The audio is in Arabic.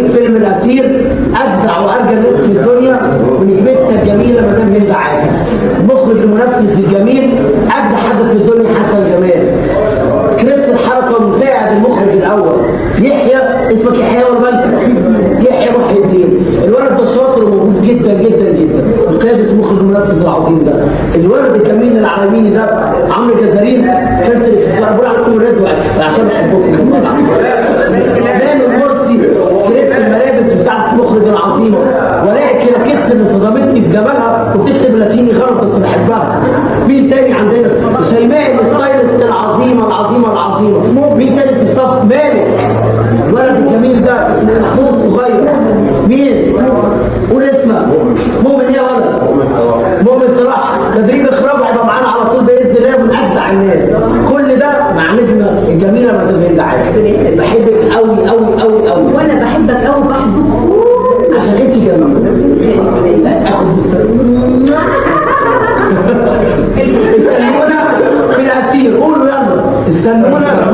فيلم الاسير اجدع وارجى ناس في الدنيا ونجمتنا الجميله مدام هند عادل. المخرج المنفذ الجميل اجدع حد في الدنيا حسن جمال. سكريبت الحركه ومساعد المخرج الاول يحيى، اسمك يحيى ولا بنسى؟ يحيى محي الدين. الولد ده شاطر وموهوب جدا جدا جدا بقياده المخرج المنفذ العظيم ده. الولد الجميل العالميني ده عمرو جزارين. سكريبت الاكسسوار بقول عليكم ريد عشان بحبكم والله العظيم. نام مرسي. سكريبت الملابس بتاعت المخرج العظيمه. ولاء كلاكيت اللي صدمتني في جمالها وبتكتب لاتيني غلط بس بحبها. مين تاني عندنا؟ شيماء الستايلست العظيمه العظيمه العظيمه. مين تاني في الصف؟ مالك. الولد الجميل ده اسمه محمود الصغير. مين؟ قول اسمك. مؤمن ايه يا ولد؟ مؤمن صلاح. تدريب اخراج هيبقى معانا على طول باذن الله من اجدع الناس. كل ده مع نجمه الجميله مدام هند عادل. بحبك قوي قوي قوي قوي. وانا بحبك قوي وبحبك عشان انت جميله. اخد بالسلامه. استنونا في الاسير. قولوا يلا استنونا